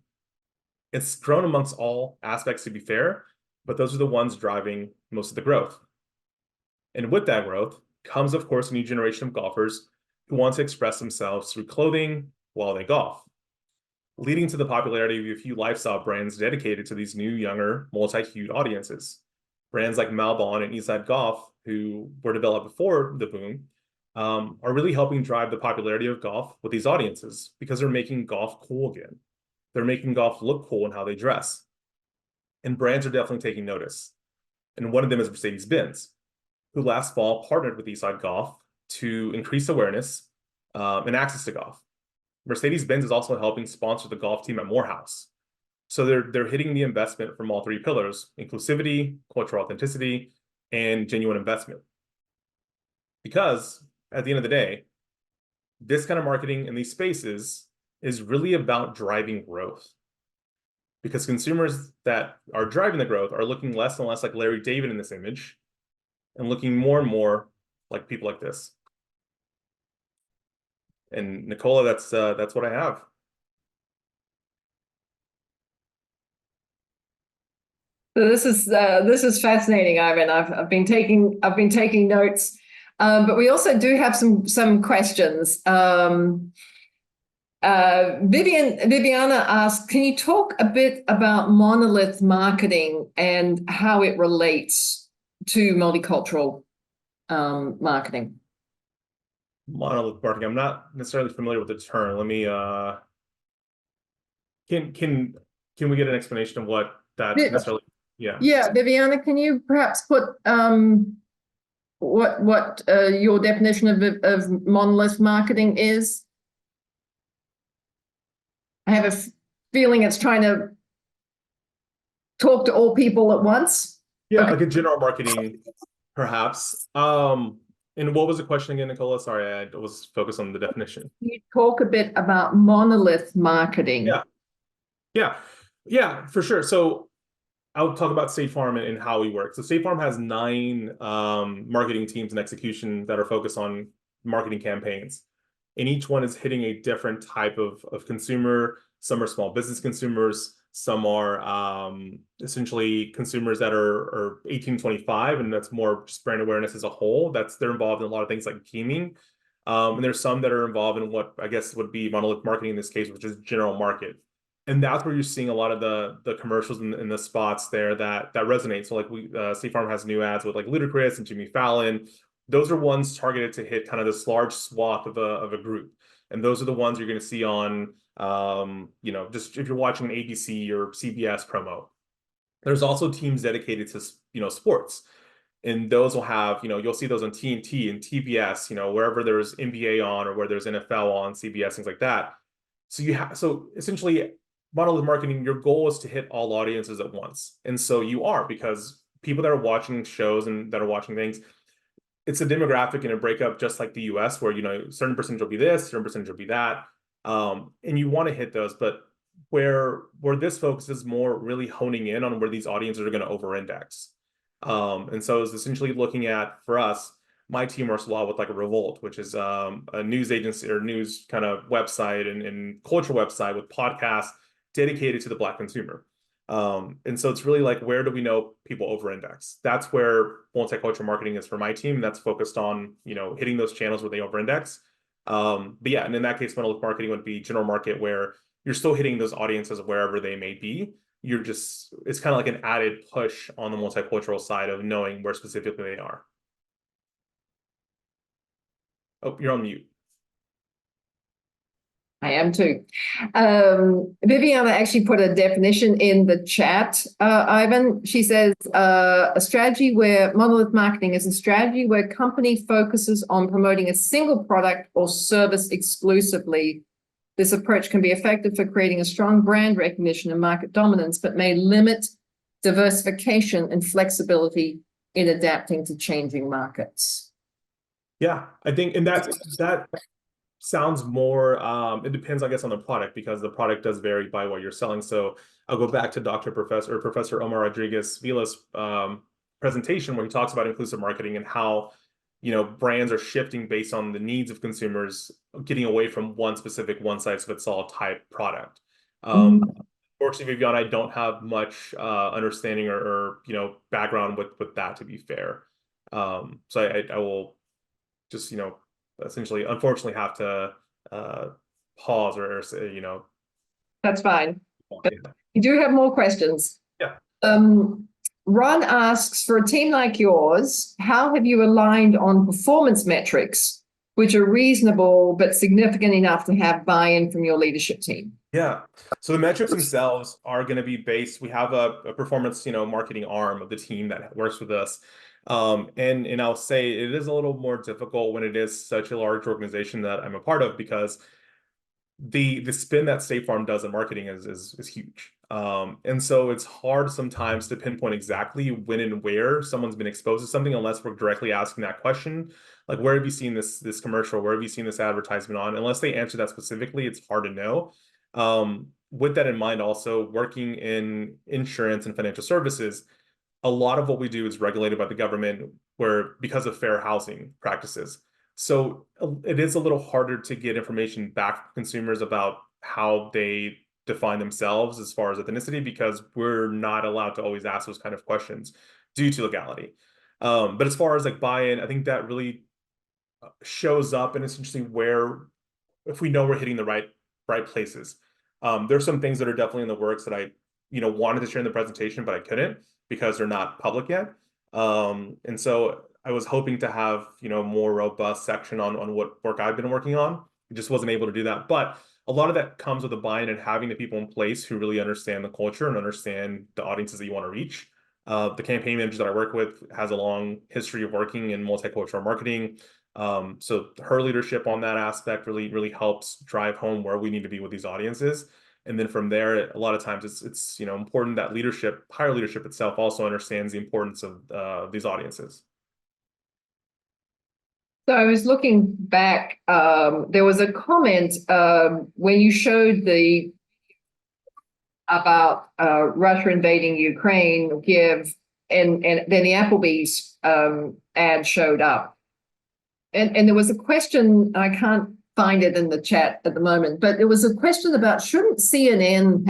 Speaker 2: It's grown amongst all aspects, to be fair, but those are the ones driving most of the growth. And with that growth comes, of course, a new generation of golfers who want to express themselves through clothing while they golf, leading to the popularity of a few lifestyle brands dedicated to these new, younger, multi-hued audiences. Brands like Malbon and Eastside Golf, who were developed before the boom, are really helping drive the popularity of golf with these audiences because they're making golf cool again. They're making golf look cool in how they dress. And brands are definitely taking notice. And one of them is Mercedes-Benz, who last fall partnered with Eastside Golf to increase awareness and access to golf. Mercedes-Benz is also helping sponsor the golf team at Morehouse. So they're hitting the investment from all three pillars: inclusivity, cultural authenticity, and genuine investment. Because at the end of the day, this kind of marketing in these spaces is really about driving growth. Because consumers that are driving the growth are looking less and less like Larry David in this image and looking more and more like people like this. And Nicola, that's what I have.
Speaker 1: So this is fascinating, Ivan. I've been taking notes, but we also do have some questions. Viviana asked, can you talk a bit about monolith marketing and how it relates to multicultural marketing?
Speaker 2: Monolith marketing. I'm not necessarily familiar with the term. Let me can we get an explanation of what that necessarily? Yeah,
Speaker 1: Viviana, can you perhaps put what your definition of monolith marketing is? I have a feeling it's trying to talk to all people at once.
Speaker 2: Yeah,
Speaker 1: Okay.
Speaker 2: like a general marketing, perhaps. And what was the question again, Nicola? Sorry, I was focused on the definition.
Speaker 1: Can you talk a bit about monolith marketing?
Speaker 2: Yeah, for sure. So I'll talk about State Farm and how we work. So State Farm has 9 marketing teams and execution that are focused on marketing campaigns. And each one is hitting a different type of consumer. Some are small business consumers. Some are essentially consumers that are 18 to 25, and that's more just brand awareness as a whole. They're involved in a lot of things like gaming. And there's some that are involved in what I guess would be monolith marketing in this case, which is general market. And that's where you're seeing a lot of the commercials in the spots there that resonate. So like State Farm has new ads with like Ludacris and Jimmy Fallon. Those are ones targeted to hit kind of this large swath of a group. And those are the ones you're going to see on, just if you're watching an ABC or CBS promo. There's also teams dedicated to, sports. And those will have, you'll see those on TNT and TBS, wherever there's NBA on or where there's NFL on, CBS, things like that. So essentially, monolith marketing, your goal is to hit all audiences at once. And so you are, because people that are watching shows and that are watching things, it's a demographic and a breakup, just like the US, where, certain percentage will be this, certain percentage will be that. And you want to hit those, but where this focuses more really honing in on where these audiences are going to over-index. And so it's essentially looking at, for us, my team works a lot with like a Revolt, which is a news agency or news kind of website and cultural website with podcasts dedicated to the Black consumer. And so it's really like, where do we know people over-index? That's where multicultural marketing is for my team. And that's focused on, hitting those channels where they over-index. But yeah, and in that case, monolith marketing would be general market, where you're still hitting those audiences wherever they may be. It's kind of like an added push on the multicultural side of knowing where specifically they are. Oh, you're on mute.
Speaker 1: I am too. Viviana actually put a definition in the chat, Ivan. She says, a strategy where monolith marketing is a strategy where company focuses on promoting a single product or service exclusively. This approach can be effective for creating a strong brand recognition and market dominance, but may limit diversification and flexibility in adapting to changing markets.
Speaker 2: Yeah, I think, and that sounds more, it depends, I guess, on the product, because the product does vary by what you're selling. So I'll go back to Professor Omar Rodriguez Vila's presentation, where he talks about inclusive marketing and how, brands are shifting based on the needs of consumers, getting away from one specific one-size-fits-all type product. Fortunately, Viviana, I don't have much understanding or background with that, to be fair. So I will just, essentially, unfortunately, have to pause or say,
Speaker 1: That's fine. But
Speaker 2: yeah.
Speaker 1: you do have more questions.
Speaker 2: Yeah.
Speaker 1: Ron asks, for a team like yours, how have you aligned on performance metrics which are reasonable but significant enough to have buy-in from your leadership team?
Speaker 2: Yeah. So the metrics themselves are going to be based. We have a performance, marketing arm of the team that works with us. And I'll say it is a little more difficult when it is such a large organization that I'm a part of, because the spin that State Farm does in marketing is huge. And so it's hard sometimes to pinpoint exactly when and where someone's been exposed to something, unless we're directly asking that question. Like, where have you seen this commercial? Where have you seen this advertisement on? Unless they answer that specifically, it's hard to know. With that in mind, also working in insurance and financial services, a lot of what we do is regulated by the government, because of fair housing practices. So it is a little harder to get information back from consumers about how they define themselves as far as ethnicity, because we're not allowed to always ask those kind of questions due to legality. But as far as like buy-in, I think that really shows up in essentially where, if we know we're hitting the right places. There's some things that are definitely in the works that I, wanted to share in the presentation, but I couldn't because they're not public yet. And so I was hoping to have, more robust section on what work I've been working on. I just wasn't able to do that. But a lot of that comes with the buy-in and having the people in place who really understand the culture and understand the audiences that you want to reach. The campaign manager that I work with has a long history of working in multicultural marketing. So her leadership on that aspect really helps drive home where we need to be with these audiences. And then from there, a lot of times it's important that higher leadership itself also understands the importance of these audiences.
Speaker 1: So I was looking back, there was a comment when you showed about Russia invading Ukraine, and then the Applebee's ad showed up. And there was a question, I can't find it in the chat at the moment, but there was a question about, shouldn't CNN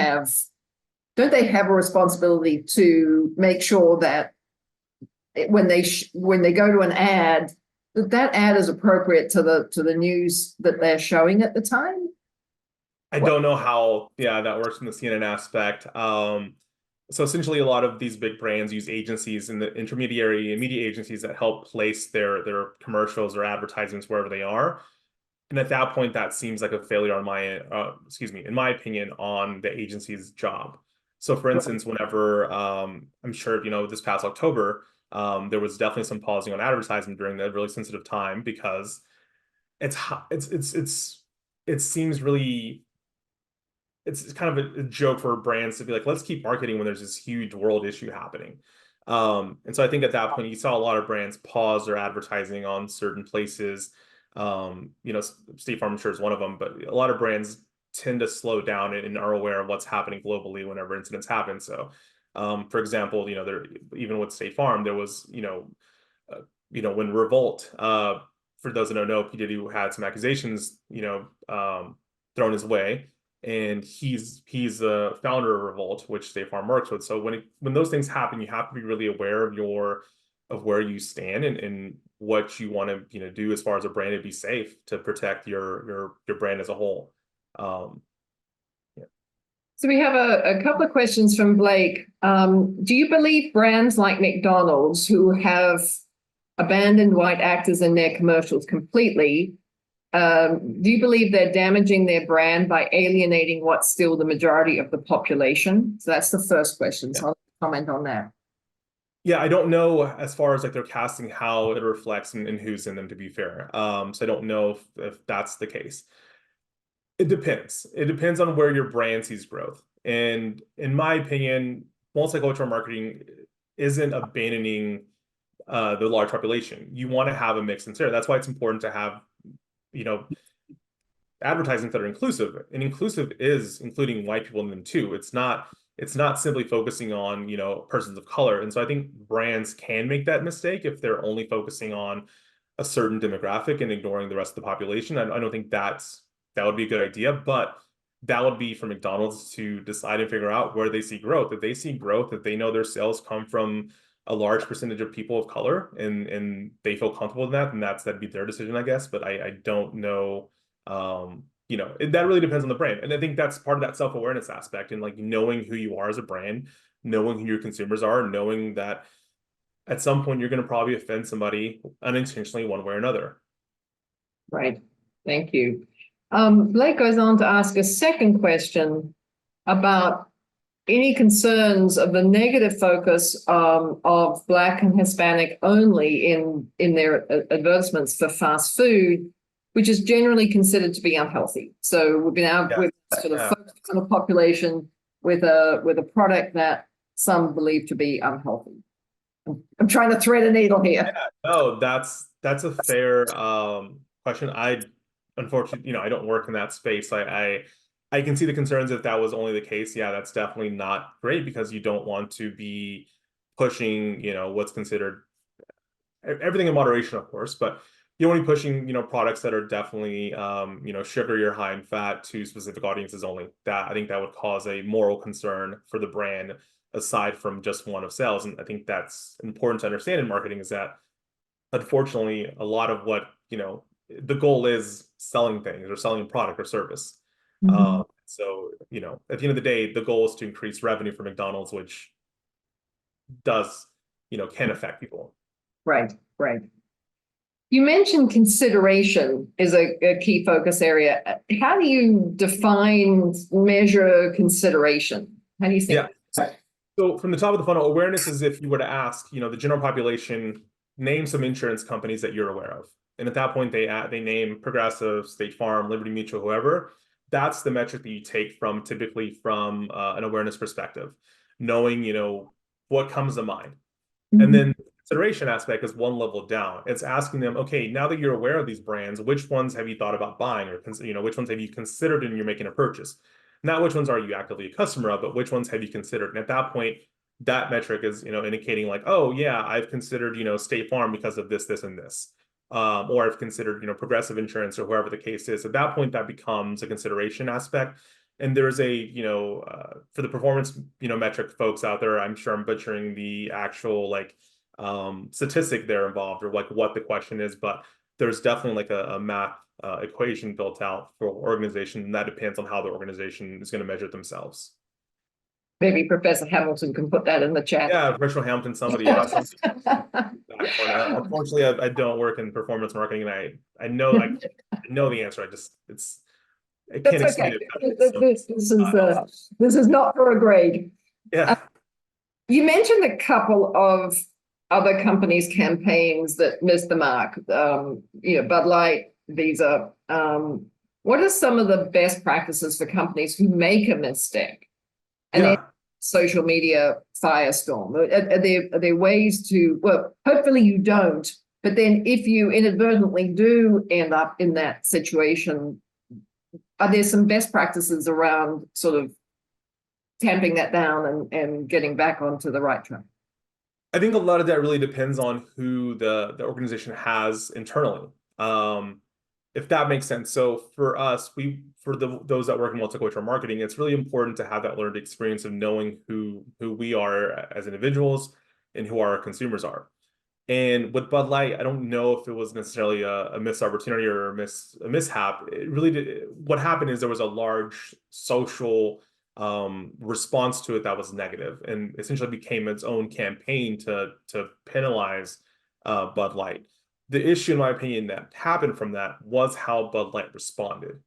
Speaker 1: don't they have a responsibility to make sure that when they go to an ad, that ad is appropriate to the news that they're showing at the time?
Speaker 2: I don't know how, that works from the CNN aspect. So essentially, a lot of these big brands use agencies and the intermediary and media agencies that help place their commercials or advertisements wherever they are. And at that point, that seems like a failure in my opinion, on the agency's job. So for instance, whenever, I'm sure, this past October, There was definitely some pausing on advertising during that really sensitive time because it seems really, it's kind of a joke for brands to be like, let's keep marketing when there's this huge world issue happening. And so I think at that point you saw a lot of brands pause their advertising on certain places. State Farm, I'm sure, is one of them, but a lot of brands tend to slow down and are aware of what's happening globally whenever incidents happen. So, for example, there, even with State Farm, there was, when Revolt, for those that don't know, P. Diddy had some accusations, thrown his way, and he's the founder of Revolt, which State Farm works with. So when those things happen, you have to be really aware of where you stand and what you want to do as far as a brand to be safe to protect your brand as a whole.
Speaker 1: So we have a couple of questions from Blake. Do you believe brands like McDonald's, who have abandoned white actors in their commercials completely, do you believe they're damaging their brand by alienating what's still the majority of the population? So that's the first question. So I'll comment on that.
Speaker 2: Yeah, I don't know as far as like their casting, how it reflects and who's in them, to be fair. So I don't know if that's the case. It depends. It depends on where your brand sees growth. And in my opinion, multicultural marketing isn't abandoning the large population. You want to have a mix and share. That's why it's important to have, advertising that are inclusive. And inclusive is including white people in them too. It's not simply focusing on, persons of color. And so I think brands can make that mistake if they're only focusing on a certain demographic and ignoring the rest of the population. I don't think that would be a good idea, but that would be for McDonald's to decide and figure out where they see growth. If they see growth, if they know their sales come from a large percentage of people of color and they feel comfortable with that, then that'd be their decision, I guess. But I don't know. That really depends on the brand. And I think that's part of that self-awareness aspect, and like knowing who you are as a brand, knowing who your consumers are, knowing that at some point you're going to probably offend somebody unintentionally one way or another.
Speaker 1: Right. Thank you. Blake goes on to ask a second question about any concerns of the negative focus of Black and Hispanic only in their advertisements for fast food, which is generally considered to be unhealthy. So we've been out with sort of focus on a population with a product that some believe to be unhealthy. I'm trying to thread a needle here.
Speaker 2: Yeah, no, that's a fair question. Unfortunately, I don't work in that space. I can see the concerns if that was only the case. Yeah, that's definitely not great, because you don't want to be pushing, what's considered everything in moderation, of course, but you don't want to be pushing, products that are definitely, sugary or high in fat to specific audiences only. I think that would cause a moral concern for the brand aside from just one of sales. And I think that's important to understand in marketing, is that unfortunately a lot of what, the goal is selling things or selling a product or service. So, at the end of the day, the goal is to increase revenue for McDonald's, which does, can affect people.
Speaker 1: Right. You mentioned consideration is a key focus area. How do you define, measure consideration? How do you think?
Speaker 2: Yeah. So from the top of the funnel, awareness is if you were to ask, the general population, name some insurance companies that you're aware of. And at that point, they name Progressive, State Farm, Liberty Mutual, whoever. That's the metric that you take typically from an awareness perspective, knowing, what comes to mind. And then the consideration aspect is one level down. It's asking them, okay, now that you're aware of these brands, which ones have you thought about buying, or which ones have you considered when you're making a purchase? Not which ones are you actively a customer of, but which ones have you considered? And at that point, that metric is, indicating like, oh yeah, I've considered, State Farm because of this, this, and this. Or I've considered, Progressive Insurance, or whoever the case is. At that point, that becomes a consideration aspect. And there's a, for the performance, metric folks out there, I'm sure I'm butchering the actual statistic there involved, or like what the question is, but there's definitely like a math equation built out for organization, and that depends on how the organization is going to measure it themselves.
Speaker 1: Maybe Professor Hamilton can put that in the chat.
Speaker 2: Yeah, Rachel Hamilton, somebody else. Unfortunately, I don't work in performance marketing, and I know the answer. I can't explain it.
Speaker 1: This is not for a grade.
Speaker 2: Yeah.
Speaker 1: You mentioned a couple of other companies' campaigns that missed the mark? Bud Light, Visa. What are some of the best practices for companies who make a mistake? And then social media firestorm. Are there ways to, well, hopefully you don't, but then if you inadvertently do end up in that situation, are there some best practices around sort of tamping that down and getting back onto the right track?
Speaker 2: I think a lot of that really depends on who the organization has internally. If that makes sense. So for us, those that work in multicultural marketing, it's really important to have that learned experience of knowing who we are as individuals and who our consumers are. And with Bud Light, I don't know if it was necessarily a missed opportunity or a mishap. It really did. What happened is there was a large social response to it that was negative, and essentially became its own campaign to penalize Bud Light. The issue, in my opinion, that happened from that was how Bud Light responded.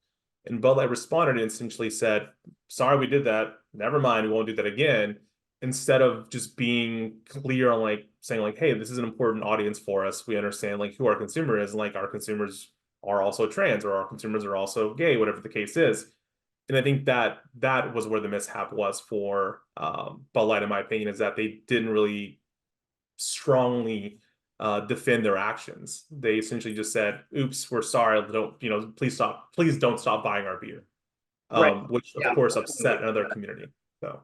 Speaker 2: And Bud Light responded and essentially said, sorry, we did that. Never mind, we won't do that again. Instead of just being clear on saying hey, this is an important audience for us. We understand who our consumer is, and our consumers are also trans, or our consumers are also gay, whatever the case is. And I think that was where the mishap was for Bud Light, in my opinion, is that they didn't really strongly defend their actions. They essentially just said, oops, we're sorry, please don't stop buying our beer.
Speaker 1: Right.
Speaker 2: Which of course upset another community. So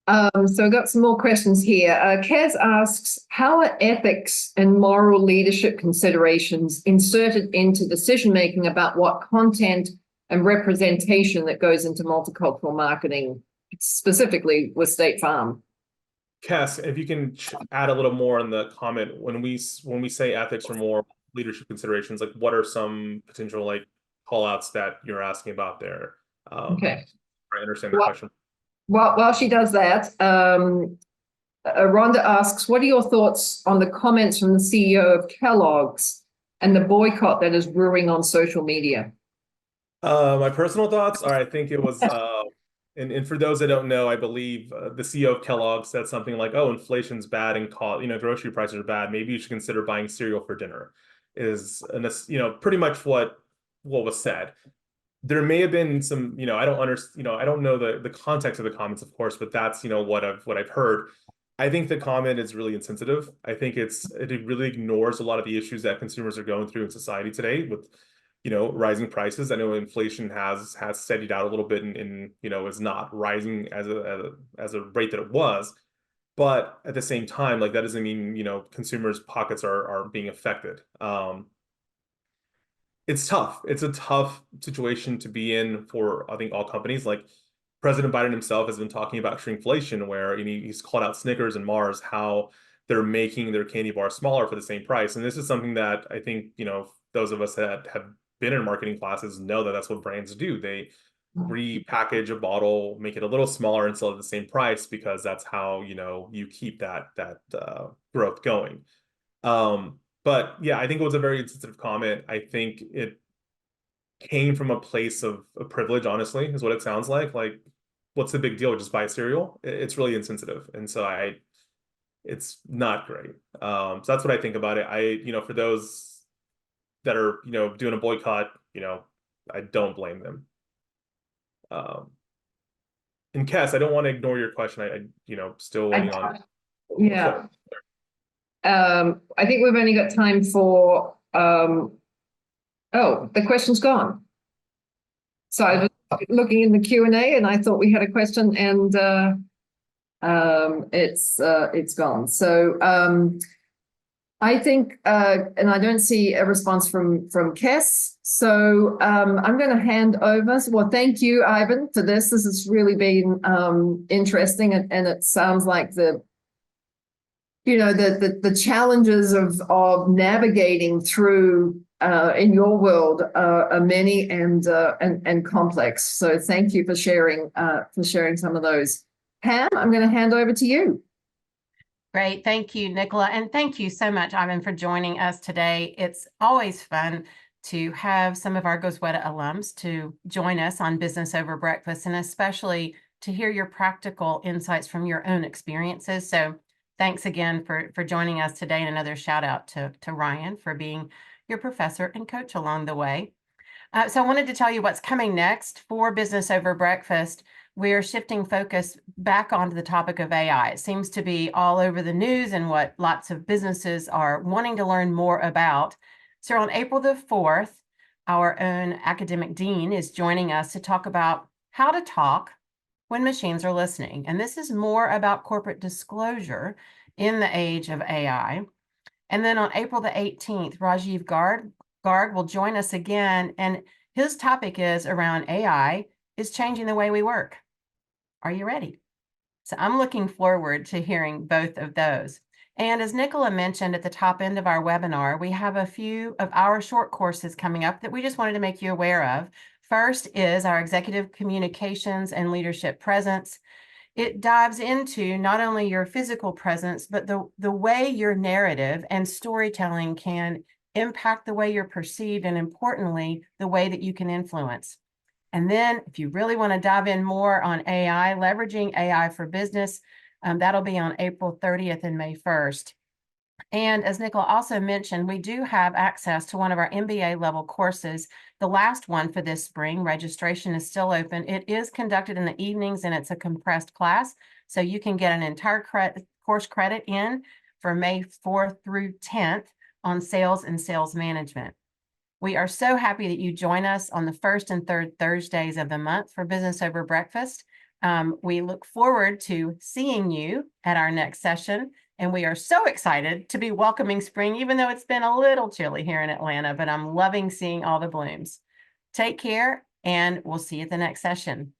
Speaker 1: I got some more questions here. Kaz asks, how are ethics and moral leadership considerations inserted into decision-making about what content and representation that goes into multicultural marketing, specifically with State Farm?
Speaker 2: Cass, if you can add a little more in the comment, when we say ethics or more leadership considerations, what are some potential call outs that you're asking about there?
Speaker 1: Okay.
Speaker 2: I understand the question.
Speaker 1: While she does that, Rhonda asks, what are your thoughts on the comments from the CEO of Kellogg's and the boycott that is brewing on social media?
Speaker 2: My personal thoughts are, I think it was, and for those that don't know, I believe the CEO of Kellogg said something like, oh, inflation's bad and grocery prices are bad. Maybe you should consider buying cereal for dinner, is, pretty much what was said. There may have been some, I don't know the context of the comments, of course, but that's, what I've heard. I think the comment is really insensitive. I think it really ignores a lot of the issues that consumers are going through in society today with, rising prices. I know inflation has steadied out a little bit and is not rising as a rate that it was. But at the same time, that doesn't mean, consumers' pockets are being affected. It's tough. It's a tough situation to be in for, I think, all companies. President Biden himself has been talking about shrinkflation, where he's called out Snickers and Mars, how they're making their candy bar smaller for the same price. And this is something that I think, those of us that have been in marketing classes know that that's what brands do. They repackage a bottle, make it a little smaller and sell at the same price, because that's how, you keep that growth going. But yeah, I think it was a very insensitive comment. I think it came from a place of privilege, honestly, is what it sounds like. What's the big deal? Just buy cereal? It's really insensitive. And so it's not great. So that's what I think about it. For those that are, doing a boycott, I don't blame them. And Cass, I don't want to ignore your question. I still waiting on.
Speaker 1: Yeah. I think we've only got time for, oh, the question's gone. So I was looking in the Q&A and I thought we had a question, and it's gone. So I think, and I don't see a response from Kess. So I'm going to hand over. Well, thank you, Ivan, for this. This has really been interesting, and it sounds like the challenges of navigating through in your world are many and complex. So thank you for sharing some of those. Pam, I'm going to hand over to you.
Speaker 7: Great. Thank you, Nicola. And thank you so much, Ivan, for joining us today. It's always fun to have some of our Goizueta alums to join us on Business Over Breakfast, and especially to hear your practical insights from your own experiences. So thanks again for joining us today, and another shout out to Ryan for being your professor and coach along the way. So I wanted to tell you what's coming next for Business Over Breakfast. We're shifting focus back onto the topic of AI. It seems to be all over the news and what lots of businesses are wanting to learn more about. So on April the 4th, our own academic dean is joining us to talk about how to talk when machines are listening. And this is more about corporate disclosure in the age of AI. And then on April the 18th, Rajiv Garg will join us again, and his topic is around AI is changing the way we work. Are you ready? So I'm looking forward to hearing both of those. And as Nicola mentioned at the top end of our webinar, we have a few of our short courses coming up that we just wanted to make you aware of. First is our Executive Communications and Leadership Presence. It dives into not only your physical presence, but the way your narrative and storytelling can impact the way you're perceived, and importantly, the way that you can influence. And then if you really want to dive in more on AI, leveraging AI for business, that'll be on April 30th and May 1st. And as Nicola also mentioned, we do have access to one of our MBA level courses. The last one for this spring, registration is still open. It is conducted in the evenings and it's a compressed class. So you can get an entire course credit in for May 4th through 10th on sales and sales management. We are so happy that you join us on the first and third Thursdays of the month for Business Over Breakfast. We look forward to seeing you at our next session. And we are so excited to be welcoming spring, even though it's been a little chilly here in Atlanta, but I'm loving seeing all the blooms. Take care, and we'll see you at the next session.